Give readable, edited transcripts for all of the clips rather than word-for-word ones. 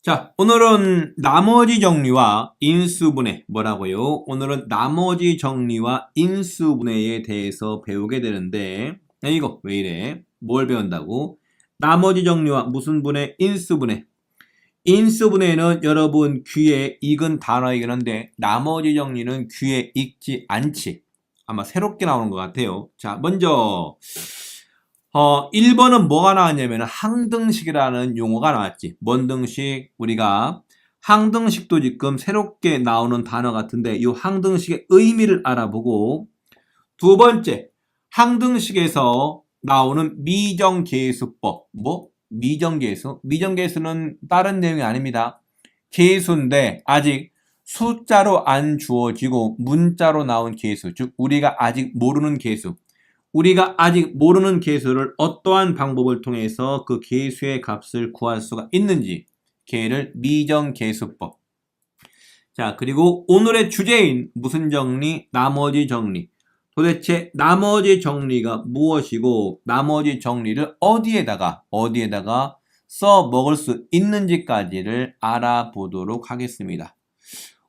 자, 오늘은 나머지 정리와 인수분해 뭐라고요? 오늘은 나머지 정리와 인수분해에 대해서 배우게 되는데 이거 왜 이래? 뭘 배운다고? 나머지 정리와 무슨 분해? 인수분해. 인수분해는 여러분 귀에 익은 단어이긴 한데 나머지 정리는 귀에 익지 않지. 아마 새롭게 나오는 것 같아요. 자, 먼저 1번은 뭐가 나왔냐면 항등식이라는 용어가 나왔지. 뭔 등식? 우리가 항등식도 지금 새롭게 나오는 단어 같은데 이 항등식의 의미를 알아보고 두 번째, 항등식에서 나오는 미정계수법. 뭐? 미정계수? 미정계수는 다른 내용이 아닙니다. 계수인데 아직 숫자로 안 주어지고 문자로 나온 계수, 즉 우리가 아직 모르는 계수. 우리가 아직 모르는 계수를 어떠한 방법을 통해서 그 계수의 값을 구할 수가 있는지 걔를 미정계수법. 자, 그리고 오늘의 주제인 무슨 정리? 나머지 정리. 도대체 나머지 정리가 무엇이고 나머지 정리를 어디에다가 써 먹을 수 있는지까지를 알아보도록 하겠습니다.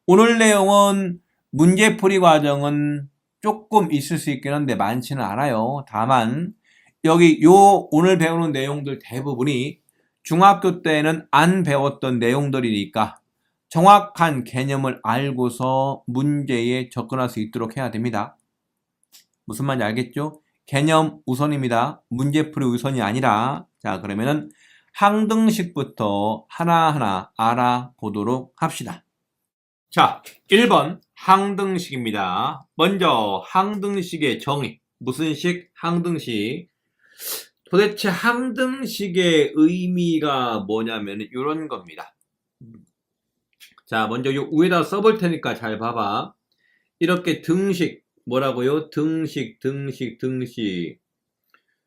오늘 내용은 문제풀이 과정은 조금 있을 수 있긴 한데 많지는 않아요. 다만 여기 오늘 배우는 내용들 대부분이 중학교 때는 안 배웠던 내용들이니까 정확한 개념을 알고서 문제에 접근할 수 있도록 해야 됩니다. 무슨 말인지 알겠죠? 개념 우선입니다. 문제풀이 우선이 아니라. 자, 그러면은 항등식부터 하나하나 알아보도록 합시다. 자, 1번 항등식입니다. 먼저 항등식의 정의. 무슨 식? 항등식. 도대체 항등식의 의미가 뭐냐면 이런 겁니다. 자, 먼저 요 위에다 써볼 테니까 잘 봐봐. 이렇게 등식, 뭐라고요? 등식.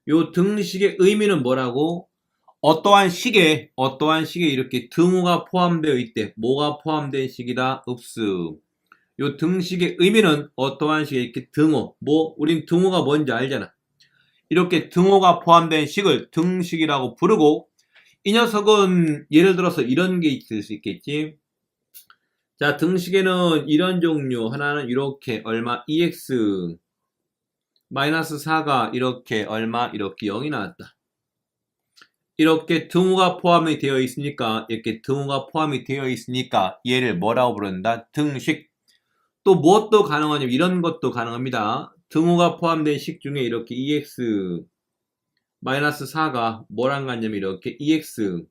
요 등식의 의미는 뭐라고? 어떠한 식에 이렇게 등호가 포함되어 있대. 뭐가 포함된 식이다? 읍습. 요 등식의 의미는 어떠한 식에 이렇게 등호. 우린 등호가 뭔지 알잖아. 이렇게 등호가 포함된 식을 등식이라고 부르고, 이 녀석은 예를 들어서 이런 게 있을 수 있겠지. 자, 등식에는 이런 종류, 하나는 이렇게 얼마, EX 마이너스 4가 이렇게 얼마, 이렇게 0이 나왔다. 이렇게 등호가 포함이 되어 있으니까 얘를 뭐라고 부른다? 등식. 또 무엇도 가능하냐면 이런 것도 가능합니다. 등호가 포함된 식 중에 이렇게 EX 마이너스 4가 뭐랑 같냐면 이렇게 EX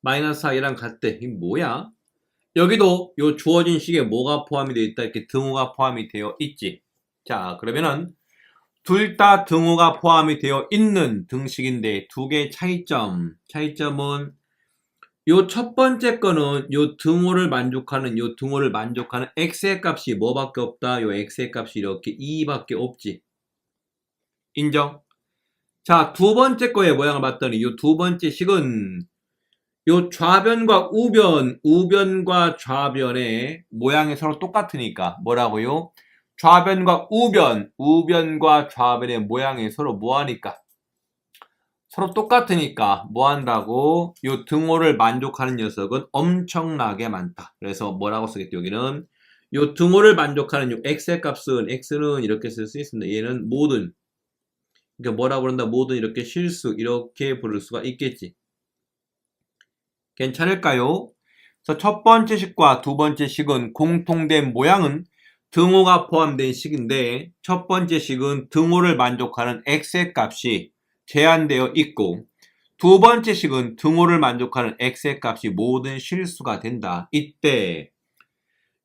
마이너스 4 얘랑 같대. 이게 뭐야? 여기도 요 주어진 식에 뭐가 포함이 되어 있다? 이렇게 등호가 포함이 되어 있지. 자, 그러면은 둘 다 등호가 포함이 되어 있는 등식인데 두 개의 차이점은 요 첫 번째 거는 요 등호를 만족하는 x의 값이 뭐밖에 없다? 요 x의 값이 이렇게 2밖에 없지. 인정? 자, 두 번째 거의 모양을 봤더니 요 두 번째 식은 요 좌변과 우변과 좌변의 모양이 서로 똑같으니까 뭐라고요? 좌변과 우변과 좌변의 모양이 서로 뭐하니까? 서로 똑같으니까 뭐한다고? 요 등호를 만족하는 녀석은 엄청나게 많다. 그래서 뭐라고 쓰겠죠? 여기는 요 등호를 만족하는 요 x의 값은 x는 이렇게 쓸 수 있습니다. 얘는 모든, 그러니까 뭐라고 그런다? 모든 이렇게 실수 이렇게 부를 수가 있겠지. 괜찮을까요? 그래서 첫 번째 식과 두 번째 식은 공통된 모양은 등호가 포함된 식인데 첫 번째 식은 등호를 만족하는 x의 값이 제한되어 있고 두 번째 식은 등호를 만족하는 x의 값이 모든 실수가 된다. 이때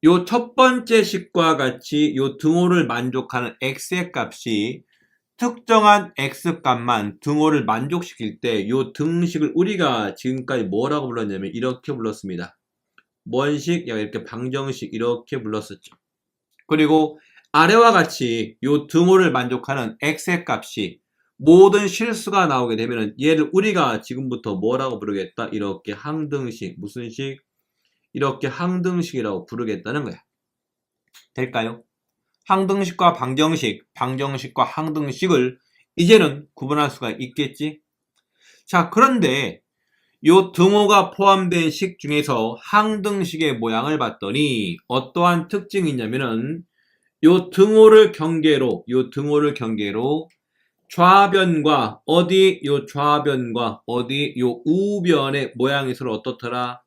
요 첫 번째 식과 같이 요 등호를 만족하는 x의 값이 특정한 x값만 등호를 만족시킬 때 요 등식을 우리가 지금까지 뭐라고 불렀냐면 이렇게 불렀습니다. 뭔 식? 이렇게 방정식 이렇게 불렀었죠. 그리고 아래와 같이 요 등호를 만족하는 x의 값이 모든 실수가 나오게 되면 얘를 우리가 지금부터 뭐라고 부르겠다? 이렇게 항등식. 무슨 식? 이렇게 항등식이라고 부르겠다는 거야. 될까요? 항등식과 방정식과 항등식을 이제는 구분할 수가 있겠지? 자, 그런데 요 등호가 포함된 식 중에서 항등식의 모양을 봤더니 어떠한 특징이 있냐면은 요 등호를 경계로 좌변과 요 우변의 모양이 서로 어떻더라?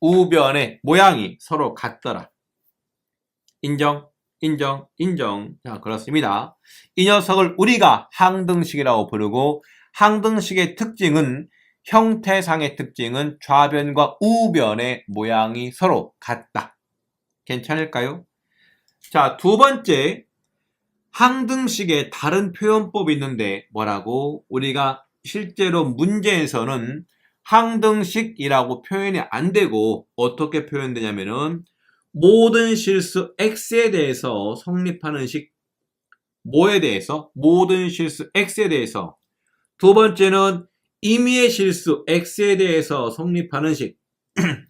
우변의 모양이 서로 같더라. 인정. 자, 그렇습니다. 이 녀석을 우리가 항등식이라고 부르고, 항등식의 특징은, 형태상의 특징은 좌변과 우변의 모양이 서로 같다. 괜찮을까요? 자, 두 번째, 항등식의 다른 표현법이 있는데 뭐라고? 우리가 실제로 문제에서는 항등식이라고 표현이 안 되고 어떻게 표현되냐면은 모든 실수 x에 대해서 성립하는 식. 뭐에 대해서? 모든 실수 x에 대해서. 두 번째는 임의의 실수 x에 대해서 성립하는 식.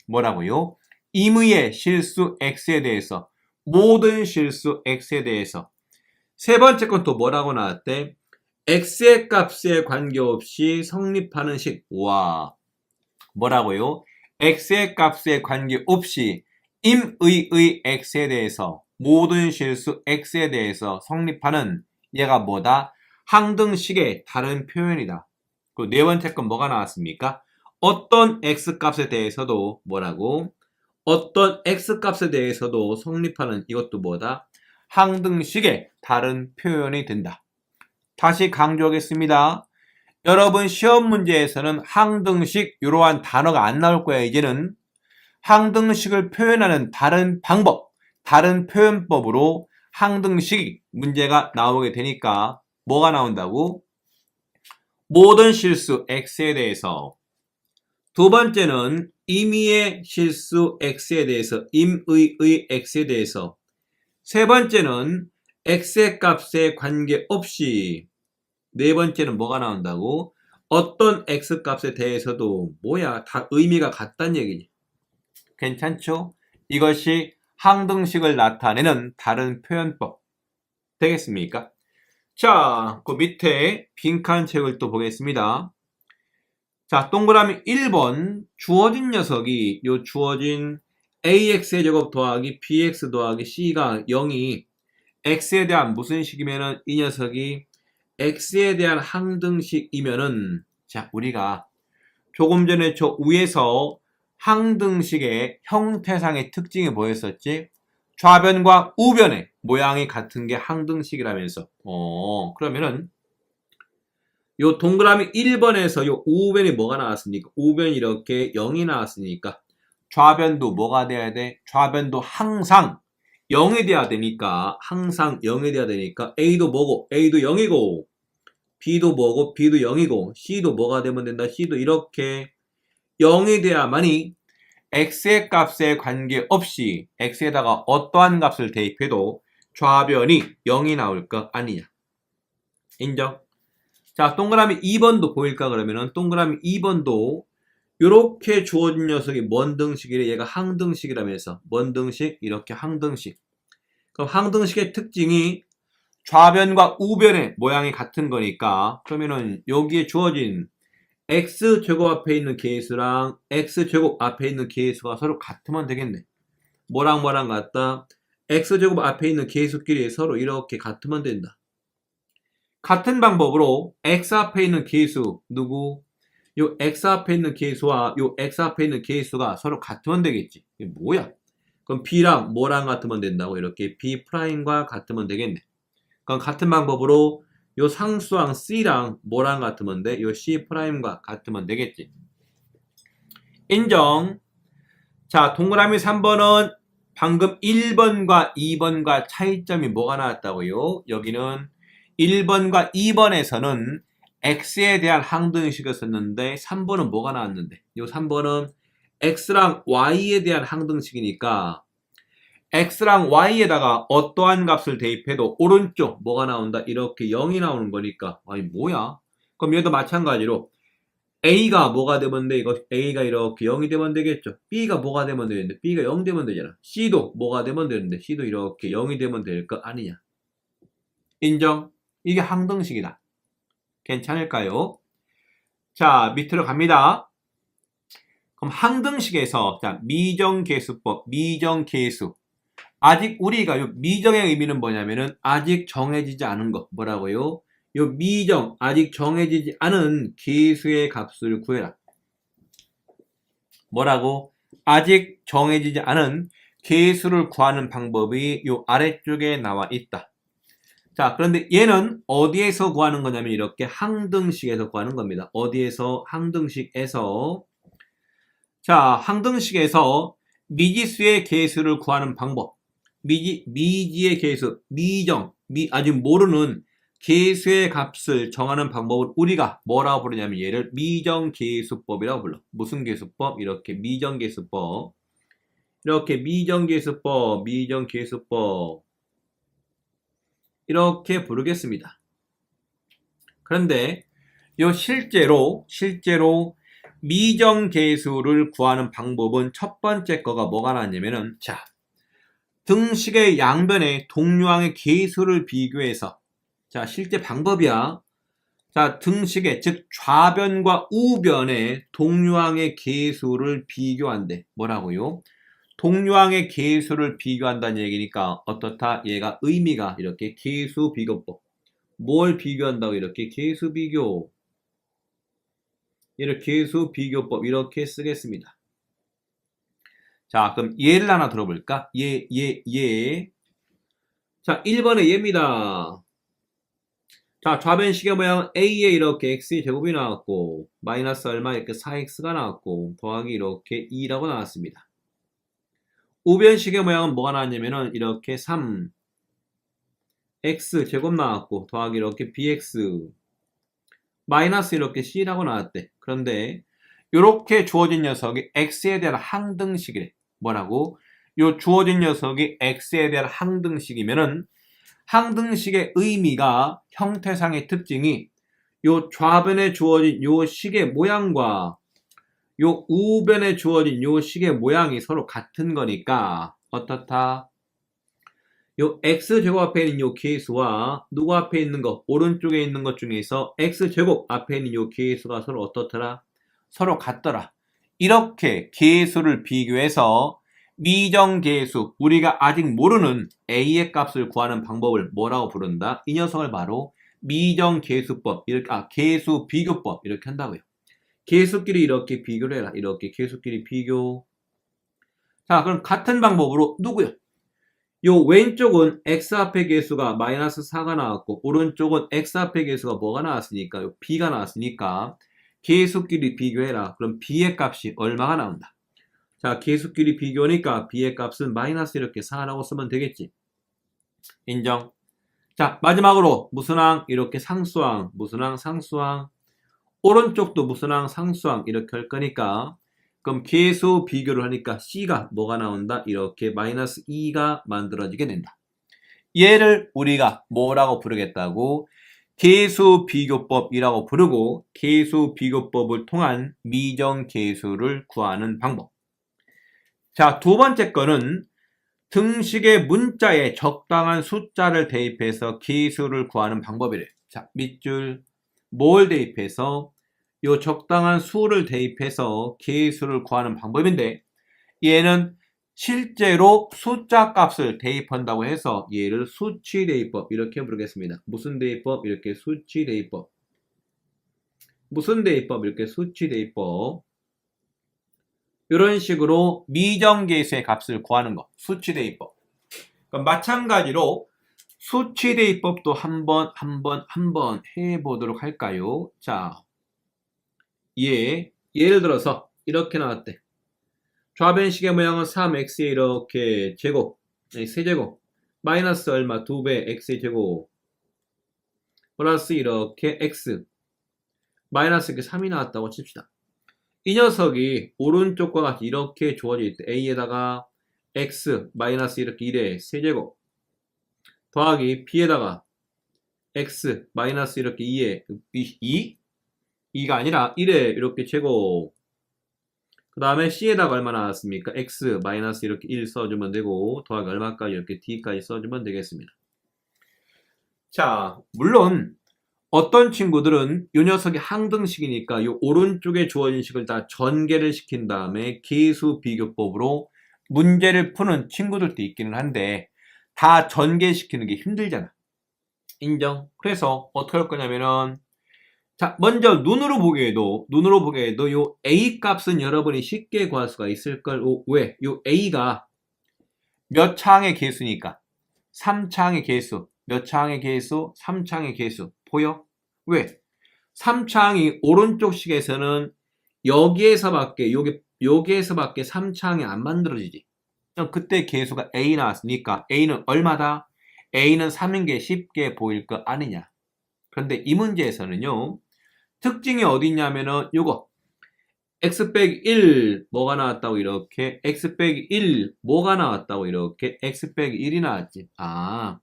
뭐라고요? 임의의 실수 x에 대해서. 모든 실수 x에 대해서. 세 번째 건 또 뭐라고 나왔대? x의 값에 관계없이 성립하는 식. 와, 뭐라고요? x의 값에 관계없이 임의의 x에 대해서, 모든 실수 x에 대해서 성립하는 얘가 뭐다? 항등식의 다른 표현이다. 그리고 네 번째 건 뭐가 나왔습니까? 어떤 x값에 대해서도 뭐라고? 어떤 x값에 대해서도 성립하는 이것도 뭐다? 항등식의 다른 표현이 된다. 다시 강조하겠습니다. 여러분 시험 문제에서는 항등식 이러한 단어가 안 나올 거야. 이제는 항등식을 표현하는 다른 방법, 다른 표현법으로 항등식 문제가 나오게 되니까 뭐가 나온다고? 모든 실수 x에 대해서. 두 번째는 임의의 실수 x에 대해서, 임의의 x에 대해서. 세 번째는 x의 값에 관계없이. 네 번째는 뭐가 나온다고? 어떤 x값에 대해서도 뭐야? 다 의미가 같다는 얘기지. 괜찮죠? 이것이 항등식을 나타내는 다른 표현법 되겠습니까? 자, 그 밑에 빈칸 책을 또 보겠습니다. 자, 동그라미 1번 주어진 녀석이 요 주어진 ax의 제곱 더하기 bx 더하기 c가 0이 x에 대한 무슨 식이면은 이 녀석이 x에 대한 항등식이면은, 자, 우리가 조금 전에 저 위에서 항등식의 형태상의 특징이 뭐였었지? 좌변과 우변의 모양이 같은 게 항등식이라면서. 그러면은 요 동그라미 1번에서 요 우변이 뭐가 나왔습니까? 우변이 이렇게 0이 나왔으니까 좌변도 뭐가 돼야 돼? 좌변도 항상 0이 돼야 되니까, 항상 0이 돼야 되니까 A도 뭐고? A도 0이고, B도 뭐고? B도 0이고, C도 뭐가 되면 된다? C도 이렇게 0이 돼야만이 x의 값에 관계없이 x에다가 어떠한 값을 대입해도 좌변이 0이 나올 거 아니냐. 인정? 자, 동그라미 2번도 보일까 그러면은 동그라미 2번도 요렇게 주어진 녀석이 뭔 등식이래? 얘가 항등식이라면서. 뭔 등식? 이렇게 항등식. 그럼 항등식의 특징이 좌변과 우변의 모양이 같은 거니까, 그러면은 여기에 주어진 x제곱 앞에 있는 계수랑 x제곱 앞에 있는 계수가 서로 같으면 되겠네. 뭐랑 같다? x제곱 앞에 있는 계수끼리 서로 이렇게 같으면 된다. 같은 방법으로 x 앞에 있는 계수 누구? 요 x 앞에 있는 계수와 요 x 앞에 있는 계수가 서로 같으면 되겠지. 이게 뭐야? 그럼 b랑 뭐랑 같으면 된다고? 이렇게 b'과 같으면 되겠네. 그럼 같은 방법으로 요 상수항 c랑 뭐랑 같으면 돼? 요 c'과 같으면 되겠지. 인정. 자, 동그라미 3번은 방금 1번과 2번과 차이점이 뭐가 나왔다고요? 여기는 1번과 2번에서는 x에 대한 항등식을 썼는데 3번은 뭐가 나왔는데? 요 3번은 x랑 y에 대한 항등식이니까 x랑 y에다가 어떠한 값을 대입해도 오른쪽 뭐가 나온다? 이렇게 0이 나오는 거니까. 아니 뭐야? 그럼 얘도 마찬가지로 a가 뭐가 되면 돼? 이거 a가 이렇게 0이 되면 되겠죠. b가 뭐가 되면 되는데 b가 0 되면 되잖아. c도 뭐가 되면 되는데 c도 이렇게 0이 되면 될 거 아니냐. 인정? 이게 항등식이다. 괜찮을까요? 자, 밑으로 갑니다. 그럼 항등식에서 자, 미정계수법, 미정계수. 아직 우리가 요 미정의 의미는 뭐냐면은 아직 정해지지 않은 것. 뭐라고요? 요 미정, 아직 정해지지 않은 계수의 값을 구해라. 뭐라고? 아직 정해지지 않은 계수를 구하는 방법이 요 아래쪽에 나와 있다. 자, 그런데 얘는 어디에서 구하는 거냐면 이렇게 항등식에서 구하는 겁니다. 어디에서? 항등식에서. 자, 항등식에서 미지수의 계수를 구하는 방법. 미지의 계수, 아직 모르는 계수의 값을 정하는 방법을 우리가 뭐라고 부르냐면 얘를 미정계수법이라고 불러. 무슨 계수법? 이렇게 미정계수법. 이렇게 미정계수법. 이렇게 부르겠습니다. 그런데 요 실제로 미정계수를 구하는 방법은 첫 번째 거가 뭐가 나왔냐면은 자, 등식의 양변에 동류항의 계수를 비교해서 자, 실제 방법이야. 자, 등식의 즉 좌변과 우변의 동류항의 계수를 비교한대. 뭐라고요? 동류항의 계수를 비교한다는 얘기니까 어떻다? 얘가 의미가 이렇게 계수 비교법. 뭘 비교한다고 이렇게 계수 비교. 얘를 계수 비교법 이렇게 쓰겠습니다. 자, 그럼 예를 하나 들어볼까? 예. 자, 1번의 예입니다. 자, 좌변식의 모양은 A에 이렇게 X의 제곱이 나왔고, 마이너스 얼마 이렇게 4X가 나왔고, 더하기 이렇게 2라고 나왔습니다. 우변식의 모양은 뭐가 나왔냐면은 이렇게 3, X 제곱 나왔고, 더하기 이렇게 BX, 마이너스 이렇게 C라고 나왔대. 그런데, 이렇게 주어진 녀석이 X에 대한 항등식이래. 뭐라고? 요 주어진 녀석이 X에 대한 항등식이면은, 항등식의 의미가 형태상의 특징이 요 좌변에 주어진 요 식의 모양과 요 우변에 주어진 요 식의 모양이 서로 같은 거니까 어떻다? 요 x제곱 앞에 있는 요 계수와 누구 앞에 있는 거? 오른쪽에 있는 것 중에서 x제곱 앞에 있는 요 계수가 서로 어떻더라? 서로 같더라. 이렇게 계수를 비교해서 미정계수, 우리가 아직 모르는 a의 값을 구하는 방법을 뭐라고 부른다? 이 녀석을 바로 미정계수법, 이렇게, 계수 비교법, 이렇게 한다고요. 계수끼리 이렇게 비교를 해라. 이렇게 계수끼리 비교. 자, 그럼 같은 방법으로 누구요? 요 왼쪽은 x 앞의 계수가 마이너스 4가 나왔고, 오른쪽은 x 앞의 계수가 뭐가 나왔으니까, 요 b가 나왔으니까, 계수끼리 비교해라. 그럼 b의 값이 얼마가 나온다? 자, 계수끼리 비교니까 b의 값은 마이너스 이렇게 4라고 쓰면 되겠지. 인정. 자, 마지막으로 무슨 항? 이렇게 상수항. 무슨 항? 상수항. 오른쪽도 무슨 항? 상수항. 이렇게 할 거니까 그럼 계수 비교를 하니까 c가 뭐가 나온다? 이렇게 마이너스 2가 만들어지게 된다. 얘를 우리가 뭐라고 부르겠다고? 계수 비교법이라고 부르고 계수 비교법을 통한 미정계수를 구하는 방법. 자, 두 번째 거는 등식의 문자에 적당한 숫자를 대입해서 계수를 구하는 방법이래. 자, 밑줄 뭘 대입해서 요 적당한 수를 대입해서 계수를 구하는 방법인데 얘는 실제로 숫자 값을 대입한다고 해서 얘를 수치 대입법 이렇게 부르겠습니다. 무슨 대입법? 이렇게 수치 대입법. 무슨 대입법? 이렇게 수치 대입법. 이런 식으로 미정계수의 값을 구하는 거, 수치대입법. 마찬가지로 수치대입법도 한번 해보도록 할까요? 자, 예를 들어서 이렇게 나왔대. 좌변식의 모양은 3x에 이렇게 제곱, 세제곱, 마이너스 얼마 2배 x의 제곱, 플러스 이렇게 x, 마이너스 이렇게 3이 나왔다고 칩시다. 이 녀석이 오른쪽과 같이 이렇게 주어져 있대. a에다가 x 마이너스 이렇게 1의 세제곱 더하기 b에다가 x 마이너스 이렇게 2가 아니라 1의 이렇게 제곱 그 다음에 c에다가 얼마 나왔습니까? x 마이너스 이렇게 1 써주면 되고 더하기 얼마까지 이렇게 d까지 써주면 되겠습니다. 자, 물론 어떤 친구들은 이 녀석이 항등식이니까 이 오른쪽에 주어진 식을 다 전개를 시킨 다음에 계수 비교법으로 문제를 푸는 친구들도 있기는 한데 다 전개시키는 게 힘들잖아. 인정? 그래서 어떻게 할 거냐면은 자, 먼저 눈으로 보기에도 요 A 값은 여러분이 쉽게 구할 수가 있을 걸. 왜? 요 A가 몇 차항의 개수니까 3차항의 개수. 몇 차항의 개수? 3차항의 개수. 보여? 왜? 3차항이 오른쪽 식에서는 여기에서밖에 3차항이 안 만들어지지. 그럼 그때 개수가 A 나왔으니까 A는 얼마다? A는 3인 게 쉽게 보일 거 아니냐. 그런데 이 문제에서는요. 특징이 어디 있냐면은 요거 x 빼기 1 뭐가 나왔다고 이렇게 x 빼기 1 뭐가 나왔다고 이렇게 x 빼기 1이 나왔지. 아,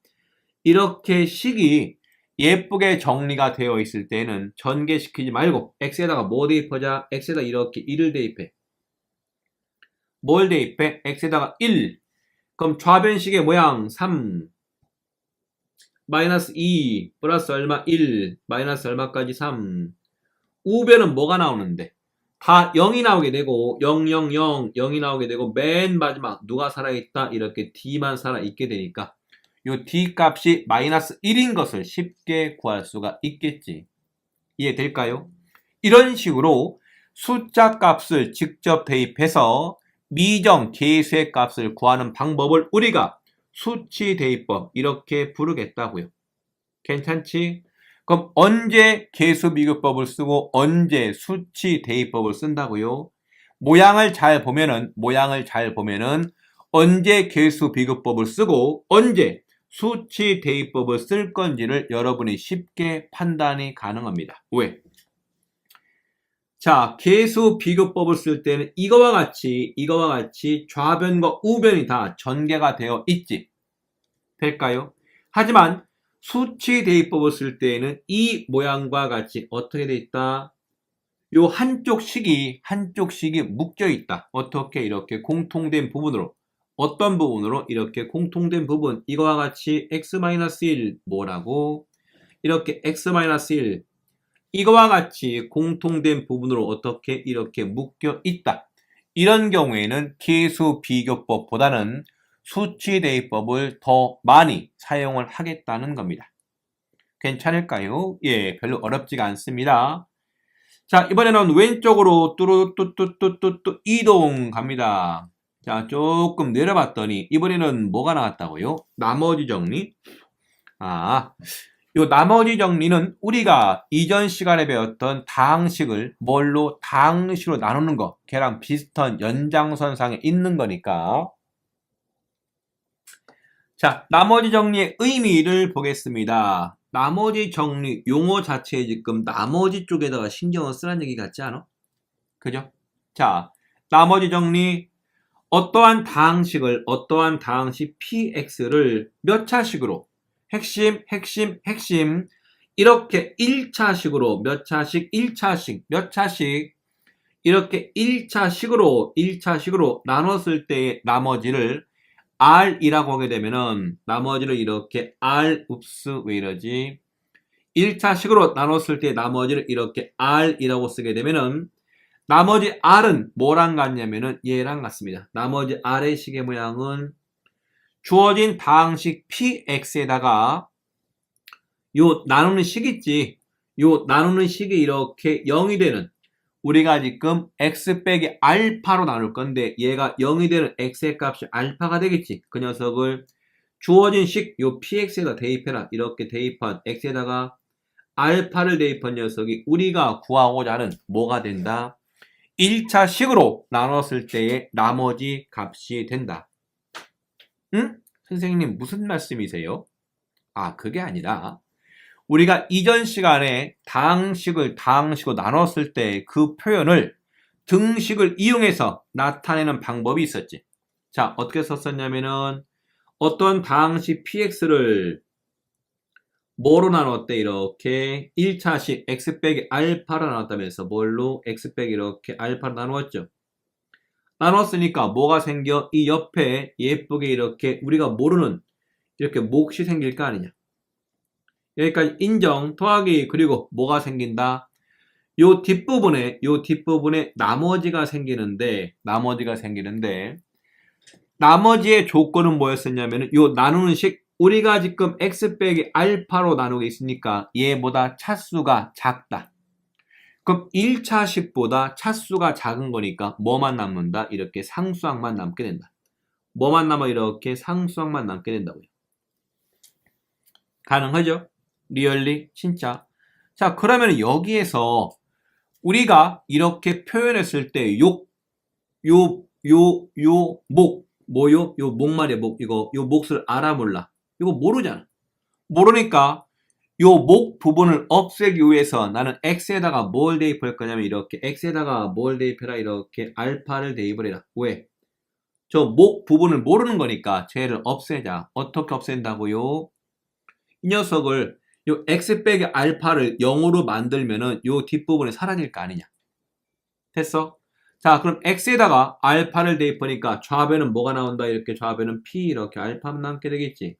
이렇게 식이 예쁘게 정리가 되어 있을 때는 전개시키지 말고 x에다가 뭐 대입하자? x에다 이렇게 1을 대입해. 뭘 대입해? x에다가 1. 그럼 좌변식의 모양 3 마이너스 2 플러스 얼마 1 마이너스 얼마까지 3. 우변은 뭐가 나오는데? 다 0이 나오게 되고 0, 0, 0, 0이 나오게 되고 맨 마지막 누가 살아있다? 이렇게 D만 살아있게 되니까 요 D 값이 마이너스 1인 것을 쉽게 구할 수가 있겠지. 이해될까요? 이런 식으로 숫자 값을 직접 대입해서 미정 계수의 값을 구하는 방법을 우리가 수치 대입법 이렇게 부르겠다고요. 괜찮지? 그럼 언제 계수 비교법을 쓰고 언제 수치 대입법을 쓴다고요? 모양을 잘 보면은 언제 계수 비교법을 쓰고 언제 수치 대입법을 쓸 건지를 여러분이 쉽게 판단이 가능합니다. 왜? 자, 계수 비교법을 쓸 때는 이거와 같이 좌변과 우변이 다 전개가 되어 있지. 될까요? 하지만 수치 대입법을 쓸 때에는 이 모양과 같이 어떻게 돼 있다? 요 한쪽 식이 묶여 있다. 어떻게? 이렇게 공통된 부분으로. 어떤 부분으로? 이렇게 공통된 부분. 이거와 같이 x-1 뭐라고? 이렇게 x-1 이거와 같이 공통된 부분으로 어떻게? 이렇게 묶여 있다. 이런 경우에는 계수 비교법보다는 수치 대입법을 더 많이 사용을 하겠다는 겁니다. 괜찮을까요? 예, 별로 어렵지가 않습니다. 자, 이번에는 왼쪽으로 뚜루뚜뚜뚜뚜뚜 이동 갑니다. 자, 조금 내려봤더니 이번에는 뭐가 나왔다고요? 나머지 정리. 요 나머지 정리는 우리가 이전 시간에 배웠던 다항식을 다항식으로 나누는 거, 걔랑 비슷한 연장선상에 있는 거니까. 자, 나머지 정리의 의미를 보겠습니다. 나머지 정리 용어 자체에 지금 나머지 쪽에다가 신경을 쓰라는 얘기 같지 않아? 그죠? 자, 나머지 정리 어떠한 다항식 px를 몇 차식으로 핵심 이렇게 1차식으로 몇 차식 이렇게 1차식으로 나눴을 때의 나머지를 R이라고 하게 되면은 나머지를 이렇게 왜 이러지? 1차식으로 나눴을 때 나머지를 이렇게 R이라고 쓰게 되면은 나머지 R은 뭐랑 같냐면은 얘랑 같습니다. 나머지 R의 식의 모양은 주어진 다항식 px에다가 요 나누는 식 있지? 요 나누는 식이 이렇게 0이 되는 우리가 지금 x 빼기 알파로 나눌 건데 얘가 0이 되는 x의 값이 알파가 되겠지. 그 녀석을 주어진 식 요 px에다 대입해라. 이렇게 대입한 x에다가 알파를 대입한 녀석이 우리가 구하고자 하는 뭐가 된다? 1차식으로 나눴을 때의 나머지 값이 된다. 응? 선생님 무슨 말씀이세요? 그게 아니라 우리가 이전 시간에 다항식으로 나눴을 때 그 표현을 등식을 이용해서 나타내는 방법이 있었지. 자, 어떻게 썼었냐면은 어떤 다항식 px를 뭐로 나눴대? 이렇게 1차식 x 빼기 알파로 나눴다면서 뭘로? x 빼기 이렇게 알파로 나누었죠. 나눴으니까 뭐가 생겨? 이 옆에 예쁘게 이렇게 우리가 모르는 이렇게 몫이 생길 거 아니냐. 여기까지 인정, 더하기, 그리고 뭐가 생긴다? 요 뒷부분에 나머지가 생기는데, 나머지의 조건은 뭐였었냐면은, 요 나누는 식, 우리가 지금 x 빼기 알파로 나누고 있으니까 얘보다 차수가 작다. 그럼 1차 식보다 차수가 작은 거니까 뭐만 남는다? 이렇게 상수항만 남게 된다. 뭐만 남아? 이렇게 상수항만 남게 된다고요. 가능하죠? 리얼리? 진짜. 자, 그러면 여기에서 우리가 이렇게 표현했을 때 목, 뭐요? 요 목 말이야, 목. 요 몫을 알아 몰라? 이거 모르잖아. 모르니까 요 목 부분을 없애기 위해서 나는 x에다가 뭘 대입할 거냐면 이렇게 x에다가 뭘 대입해라? 이렇게 알파를 대입을 해라. 왜? 저 목 부분을 모르는 거니까 쟤를 없애자. 어떻게 없앤다고요? 이 녀석을 요 x 빼기 알파를 0으로 만들면은 요 뒷부분이 사라질 거 아니냐. 됐어? 자, 그럼 x에다가 알파를 대입하니까 좌변은 뭐가 나온다? 이렇게 좌변은 p 이렇게 알파만 남게 되겠지.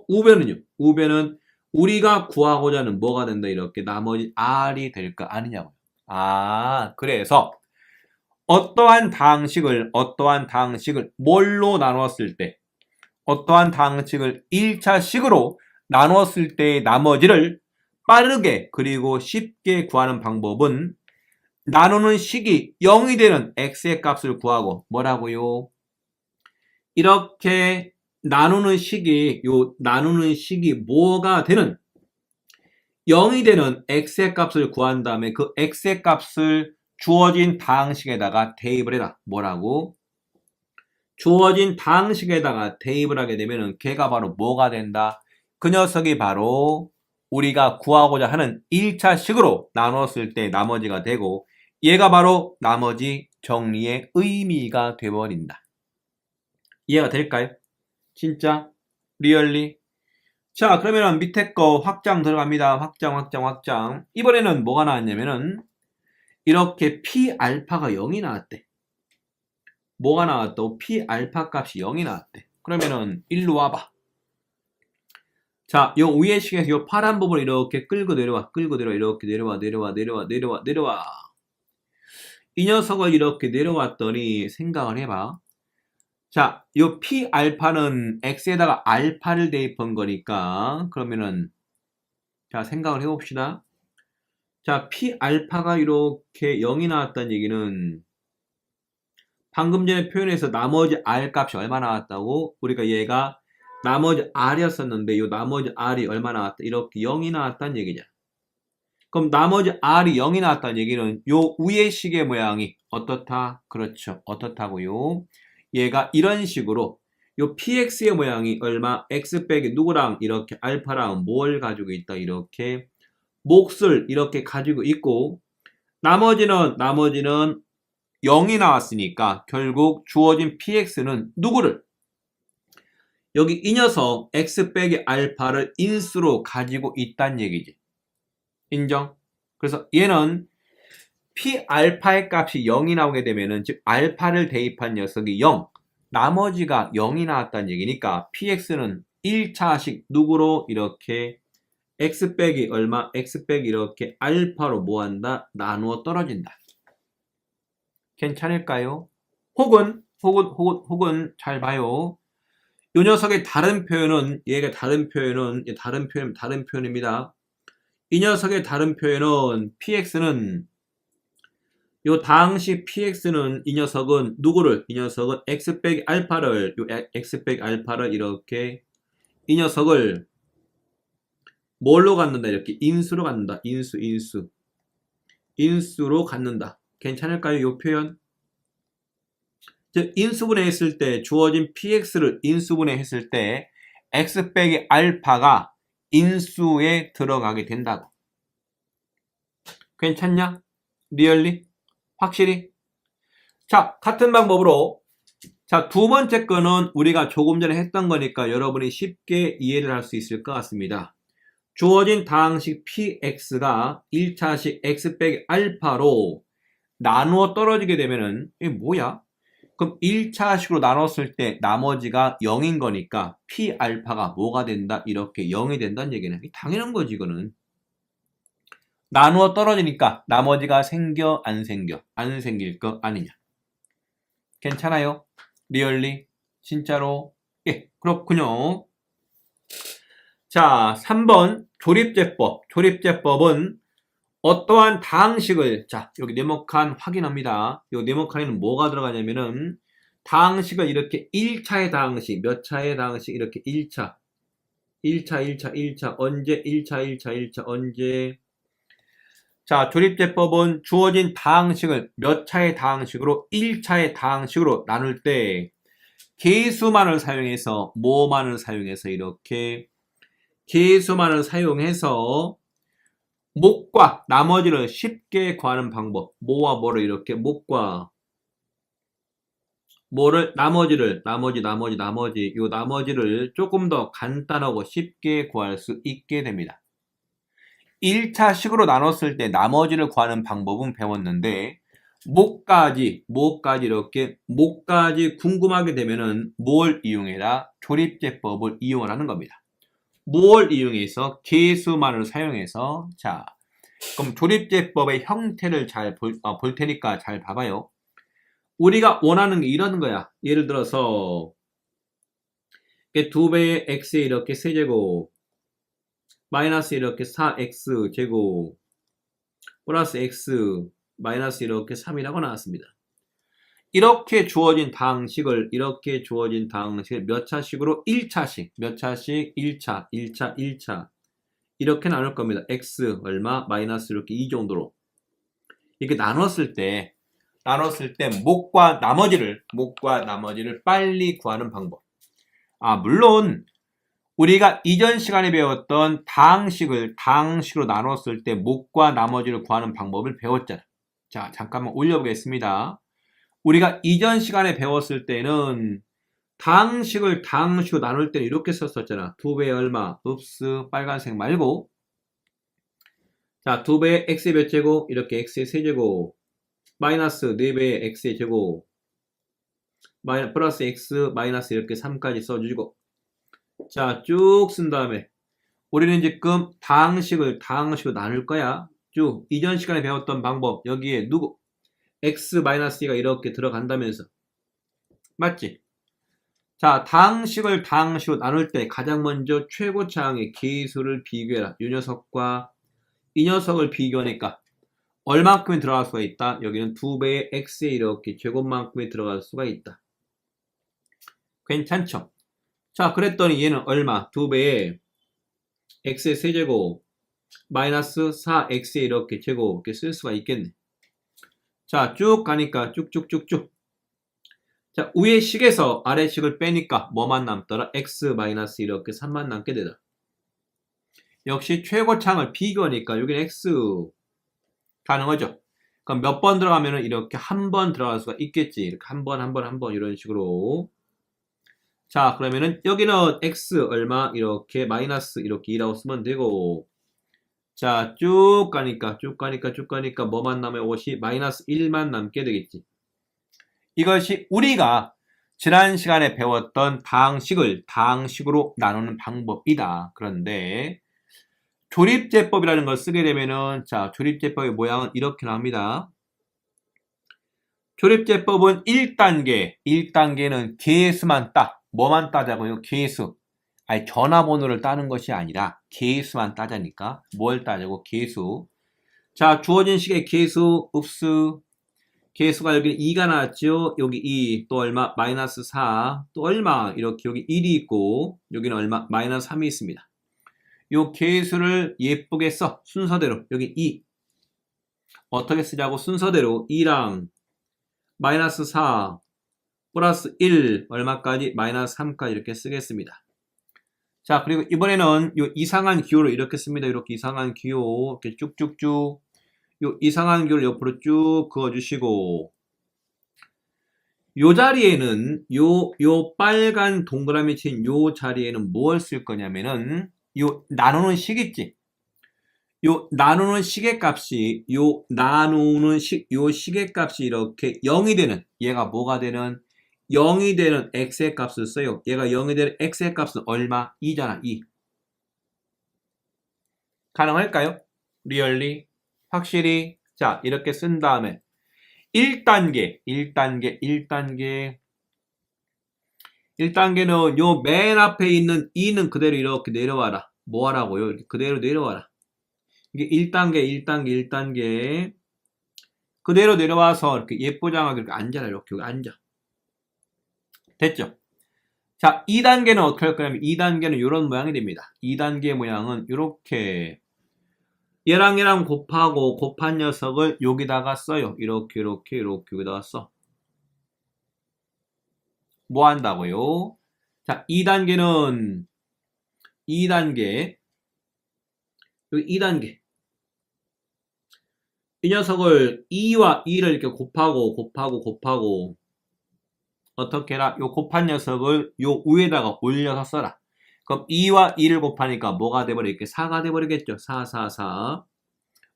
우변은요? 우변은 우리가 구하고자 하는 뭐가 된다? 이렇게 나머지 r이 될 거 아니냐고요. 그래서 어떠한 방식을 뭘로 나누었을 때, 어떠한 방식을 1차식으로 나누었을 때의 나머지를 빠르게 그리고 쉽게 구하는 방법은 나누는 식이 0이 되는 x의 값을 구하고 뭐라고요? 이렇게 나누는 식이 뭐가 되는 0이 되는 x의 값을 구한 다음에 그 x의 값을 주어진 방식에다가 대입을 해라. 뭐라고? 주어진 방식에다가 대입을 하게 되면은 걔가 바로 뭐가 된다? 그 녀석이 바로 우리가 구하고자 하는 1차식으로 나눴을 때 나머지가 되고 얘가 바로 나머지 정리의 의미가 돼버린다. 이해가 될까요? 진짜? 리얼리? 자, 그러면 밑에 거 확장 들어갑니다. 확장. 이번에는 뭐가 나왔냐면은 이렇게 P알파가 0이 나왔대. 뭐가 나왔다고? P알파 값이 0이 나왔대. 그러면은 일로 와봐. 자, 요 위에 식에서 요 파란 부분을 이렇게 끌고 내려와. 이렇게 내려와. 이 녀석을 이렇게 내려왔더니 생각을 해봐. 자, 요 P알파는 X에다가 알파를 대입한 거니까 그러면은 자, 생각을 해봅시다. 자, P알파가 이렇게 0이 나왔다는 얘기는 방금 전에 표현해서 나머지 R 값이 얼마 나왔다고? 우리가 얘가 나머지 R이었었는데 요 나머지 R이 얼마 나왔다? 이렇게 0이 나왔다는 얘기잖아. 그럼 나머지 R이 0이 나왔다는 얘기는 요 위의 식의 모양이 어떻다? 그렇죠. 어떻다고요? 얘가 이런 식으로 요 px의 모양이 얼마? x 빼기 누구랑 이렇게 알파랑 뭘 가지고 있다? 이렇게 몫을 이렇게 가지고 있고 나머지는 0이 나왔으니까 결국 주어진 px는 누구를? 여기 이 녀석 x 빼기 알파를 인수로 가지고 있다는 얘기지. 인정? 그래서 얘는 P알파의 값이 0이 나오게 되면은 즉 알파를 대입한 녀석이 0 나머지가 0이 나왔다는 얘기니까 PX는 1차식 누구로 이렇게 x 빼기 얼마? x 빼기 이렇게 알파로 뭐한다? 나누어 떨어진다. 괜찮을까요? 혹은 잘 봐요. 이 녀석의 다른 표현은 다른 표현입니다. 이 녀석의 다른 표현은 px는 요 당시 px는 이 녀석은 누구를? 이 녀석은 x 빼기 알파를 이렇게 이 녀석을 뭘로 갖는다? 이렇게 인수로 갖는다. 인수로 갖는다. 괜찮을까요? 요 표현? 즉 인수분해했을 때 주어진 px를 인수분해했을 때 x 빼기 알파가 인수에 들어가게 된다고. 괜찮냐? 리얼리? 확실히? 자, 같은 방법으로 자, 두 번째 거는 우리가 조금 전에 했던 거니까 여러분이 쉽게 이해를 할 수 있을 것 같습니다. 주어진 다항식 px가 1차식 x 빼기 알파로 나누어 떨어지게 되면은 이게 뭐야? 그럼 1차식으로 나눴을 때 나머지가 0인 거니까 P알파가 뭐가 된다? 이렇게 0이 된다는 얘기는 당연한 거지 이거는. 나누어 떨어지니까 나머지가 생겨 안 생겨? 안 생길 거 아니냐. 괜찮아요? 리얼리? 진짜로? 예, 그렇군요. 자, 3번 조립제법. 조립제법은 어떠한 다항식을, 자, 여기 네모칸 확인합니다. 이 네모칸에는 뭐가 들어가냐면은 다항식을 이렇게 1차의 다항식, 몇 차의 다항식 이렇게 1차, 1차, 언제 1차, 언제. 자, 조립제법은 주어진 다항식을 몇 차의 다항식으로 1차의 다항식으로 나눌 때 계수만을 사용해서 뭐만을 사용해서 이렇게 계수만을 사용해서 목과 나머지를 쉽게 구하는 방법. 뭐와 뭐를 이렇게 목과 뭐를 나머지를 요 나머지를 조금 더 간단하고 쉽게 구할 수 있게 됩니다. 1차식으로 나눴을 때 나머지를 구하는 방법은 배웠는데 목까지 이렇게 목까지 궁금하게 되면은 뭘 이용해라? 조립제법을 이용하는 겁니다. 뭘 이용해서? 계수만을 사용해서. 자, 그럼 조립제법의 형태를 잘 볼 테니까 잘 봐봐요. 우리가 원하는 게 이러는 거야. 예를 들어서 2배의 x에 이렇게 세제곱 마이너스 이렇게 4x제곱 플러스 x 마이너스 이렇게 3이라고 나왔습니다. 이렇게 주어진 다항식을 몇 차식으로? 1차식. 몇 차식? 1차 이렇게 나눌 겁니다. x 얼마? 마이너스 이렇게 2 정도로. 이렇게 나눴을 때 목과 나머지를 빨리 구하는 방법. 물론 우리가 이전 시간에 배웠던 다항식으로 나눴을 때 목과 나머지를 구하는 방법을 배웠잖아. 자, 잠깐만 올려보겠습니다. 우리가 이전 시간에 배웠을 때는 다항식으로 나눌 때는 이렇게 썼었잖아. 2배 얼마? 빨간색 말고. 자, 2배의 x의 몇 제곱? 이렇게 x의 세제곱. 마이너스 4배의 x의 제곱. 플러스 x 마이너스 이렇게 3까지 써주고. 자, 쭉 쓴 다음에 우리는 지금 다항식으로 나눌 거야. 쭉 이전 시간에 배웠던 방법. 여기에 누구? x-2가 이렇게 들어간다면서. 맞지? 자, 다항식으로 나눌 때 가장 먼저 최고차항의 계수를 비교해라. 이 녀석과 이 녀석을 비교하니까 얼마큼이 들어갈 수가 있다? 여기는 2배의 x에 이렇게 제곱만큼이 들어갈 수가 있다. 괜찮죠? 자, 그랬더니 얘는 얼마? 2배의 x의 세제곱 마이너스 4x에 이렇게 제곱 이렇게 쓸 수가 있겠네. 자, 쭉 가니까 쭉쭉쭉쭉. 자, 위의 식에서 아래 식을 빼니까 뭐만 남더라? x 마이너스 이렇게 3만 남게 되더라. 역시 최고차항을 비교하니까 여기는 x 가능하죠? 그럼 몇 번 들어가면은 이렇게 한 번 들어갈 수가 있겠지. 이렇게 한 번 이런 식으로. 자, 그러면은 여기는 x 얼마? 이렇게 마이너스 이렇게 2라고 쓰면 되고. 자, 쭉 가니까 뭐만 남아요? 이것이 마이너스 1만 남게 되겠지. 이것이 우리가 지난 시간에 배웠던 다항식으로 나누는 방법이다. 그런데 조립제법이라는 걸 쓰게 되면은, 자, 조립제법의 모양은 이렇게 나옵니다. 조립제법은 1단계는 계수만 뭐만 따자고요? 계수. 아니, 전화번호를 따는 것이 아니라 계수만 따자니까. 뭘 따자고? 계수. 자, 주어진 식의 계수, 계수가 여기 2가 나왔죠? 여기 2, 또 얼마? 마이너스 4, 또 얼마? 이렇게 여기 1이 있고, 여기는 얼마? 마이너스 3이 있습니다. 요 계수를 예쁘게 써. 순서대로. 여기 2. 어떻게 쓰자고? 순서대로 2랑 마이너스 4, 플러스 1, 얼마까지? 마이너스 3까지 이렇게 쓰겠습니다. 자, 그리고 이번에는 요 이상한 기호를 이렇게 씁니다. 이렇게 이상한 기호, 이렇게 쭉쭉쭉. 요 이상한 기호를 옆으로 쭉 그어주시고, 요 자리에는, 요 빨간 동그라미 친 요 자리에는 무엇을 쓸 거냐면은, 요 나누는 식 있지? 요 나누는 식의 값이, 요 식의 값이 이렇게 0이 되는, 얘가 뭐가 되는? 0이 되는 x의 값을 써요. 얘가 0이 되는 x의 값은 얼마? 2잖아. 2. 가능할까요? 리얼리? 확실히? 자, 이렇게 쓴 다음에 1단계는 요 맨 앞에 있는 2는 그대로 이렇게 내려와라. 뭐 하라고요? 이렇게 그대로 내려와라. 이게 1단계. 그대로 내려와서 이렇게 예쁘장하게 이렇게 앉아라. 이렇게 앉아. 됐죠? 자, 2단계는 어떻게 할 거냐면 2단계는 이런 모양이 됩니다. 2단계 모양은 이렇게 얘랑 곱하고 곱한 녀석을 여기다가 써요. 이렇게 여기다가 써. 뭐 한다고요? 자, 2단계 여기 2단계 이 녀석을 2와 2를 이렇게 곱하고 어떻게 해라? 요 곱한 녀석을 요 위에다가 올려서 써라. 그럼 2와 2를 곱하니까 뭐가 돼버려? 이렇게 4가 돼버리겠죠? 4.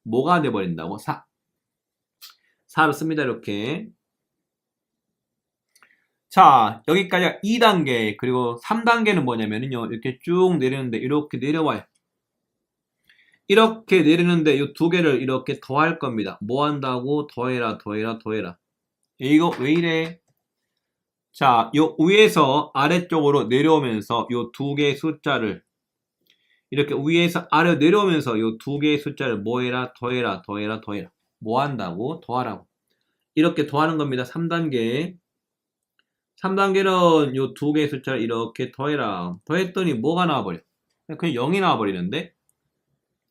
뭐가 돼버린다고? 4를 씁니다. 이렇게. 자, 여기까지가 2단계. 그리고 3단계는 뭐냐면요. 이렇게 쭉 내리는데 이렇게 내려와요. 이렇게 내리는데 이 두 개를 이렇게 더할 겁니다. 뭐 한다고? 더해라. 이거 왜 이래? 자, 요 위에서 아래쪽으로 내려오면서 요 두 개의 숫자를 이렇게 위에서 아래로 내려오면서 요 두 개의 숫자를 뭐 해라? 더해라. 뭐 한다고? 더하라고. 이렇게 더하는 겁니다. 3단계는 요 두 개의 숫자를 이렇게 더해라. 더했더니 뭐가 나와버려? 그냥 0이 나와버리는데?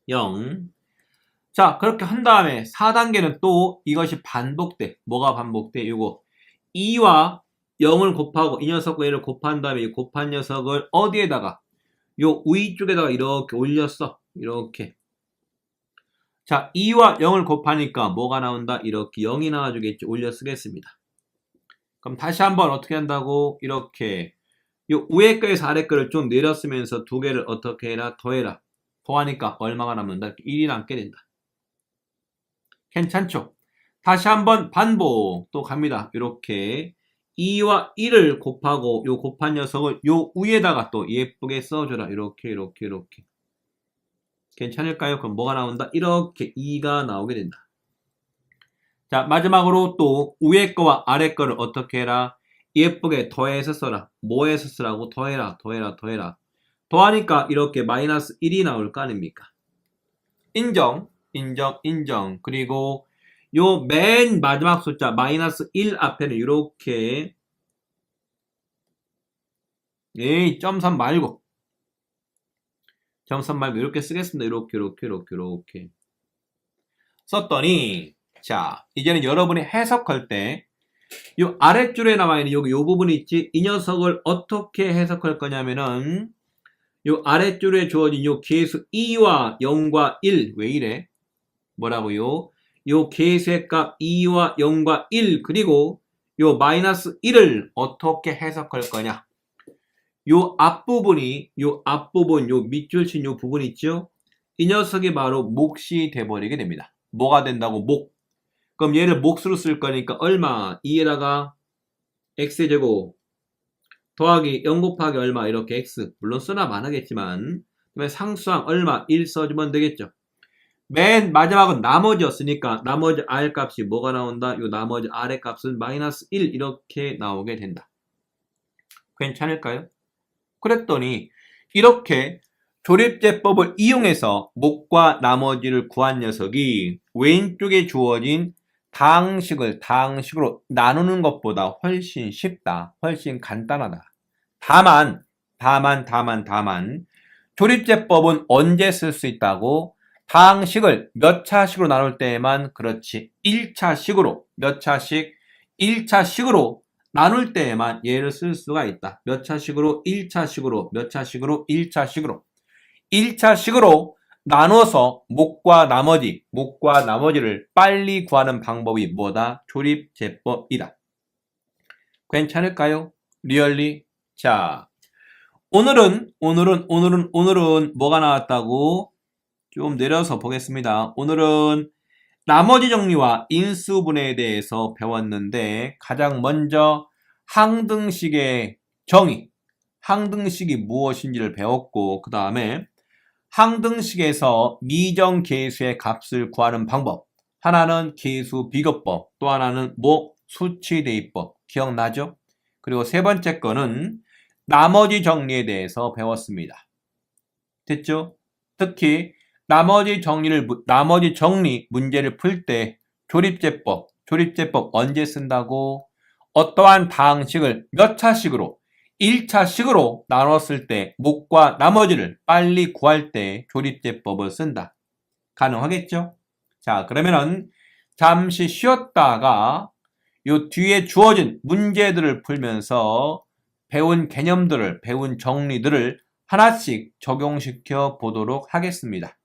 0. 자, 그렇게 한 다음에 4단계는 또 이것이 반복돼. 뭐가 반복돼? 이거 2와 0을 곱하고 이 녀석과 얘를 곱한 다음에 이 곱한 녀석을 어디에다가 요 위쪽에다가 이렇게 올렸어. 이렇게. 자, 2와 0을 곱하니까 뭐가 나온다? 이렇게 0이 나와주겠지. 올려 쓰겠습니다. 그럼 다시 한번 어떻게 한다고? 이렇게 요 위에 거에서 아래 거를 좀 내렸으면서 두 개를 어떻게 해라? 더해라. 더하니까 얼마가 남는다? 1이 남게 된다. 괜찮죠? 다시 한번 반복 또 갑니다. 이렇게 2와 1을 곱하고 요 곱한 녀석을 요 위에다가 또 예쁘게 써줘라. 이렇게 괜찮을까요? 그럼 뭐가 나온다? 이렇게 2가 나오게 된다. 자, 마지막으로 또 위에 거와 아래 거를 어떻게 해라? 예쁘게 더해서 써라. 뭐해서 쓰라고? 더해라. 더하니까 이렇게 마이너스 1이 나올 거 아닙니까? 인정. 그리고 요 맨 마지막 숫자 마이너스 1 앞에는 이렇게 점선 말고 이렇게 쓰겠습니다. 이렇게 썼더니 자, 이제는 여러분이 해석할 때 요 아랫줄에 나와 있는 여기 요 부분 있지? 이 녀석을 어떻게 해석할 거냐면은 요 아랫줄에 주어진 요 계수 2와 0과 1 왜 이래? 뭐라고요? 요 계수의 값 2와 0과 1 그리고 요 마이너스 1을 어떻게 해석할 거냐? 요 앞부분 요 밑줄 친 요 부분 있죠? 이 녀석이 바로 몫이 돼버리게 됩니다. 뭐가 된다고? 몫. 그럼 얘를 몫으로 쓸 거니까 얼마? 2에다가 x제곱 더하기 0 곱하기 얼마? 이렇게 x. 물론 쓰나 많으겠지만 그다음에 상수항 얼마? 1 써주면 되겠죠. 맨 마지막은 나머지였으니까 나머지 r 값이 뭐가 나온다? 요 나머지 r의 값은 마이너스 1 이렇게 나오게 된다. 괜찮을까요? 그랬더니 이렇게 조립제법을 이용해서 몫과 나머지를 구한 녀석이 왼쪽에 주어진 다항식으로 나누는 것보다 훨씬 쉽다. 훨씬 간단하다. 다만 조립제법은 언제 쓸 수 있다고? 다항식을 몇 차식으로 나눌 때에만 그렇지. 1차식으로 몇 차식? 1차식으로 나눌 때에만 얘를 쓸 수가 있다. 몇 차식으로? 1차식으로. 몇 차식으로? 1차식으로. 1차식으로 나눠서 몫과 나머지를 빨리 구하는 방법이 뭐다? 조립제법이다. 괜찮을까요? 리얼리? 자, 오늘은 뭐가 나왔다고? 좀 내려서 보겠습니다. 오늘은 나머지 정리와 인수분해에 대해서 배웠는데 가장 먼저 항등식의 정의, 항등식이 무엇인지를 배웠고 그 다음에 항등식에서 미정계수의 값을 구하는 방법, 하나는 계수 비교법, 또 하나는 수치대입법, 기억나죠? 그리고 세 번째 거는 나머지 정리에 대해서 배웠습니다. 됐죠? 특히 나머지 정리 문제를 풀 때 조립제법 언제 쓴다고? 어떠한 방식을 몇 차식으로 1차식으로 나눴을 때 목과 나머지를 빨리 구할 때 조립제법을 쓴다. 가능하겠죠? 자, 그러면은 잠시 쉬었다가 요 뒤에 주어진 문제들을 풀면서 배운 개념들을, 배운 정리들을 하나씩 적용시켜 보도록 하겠습니다.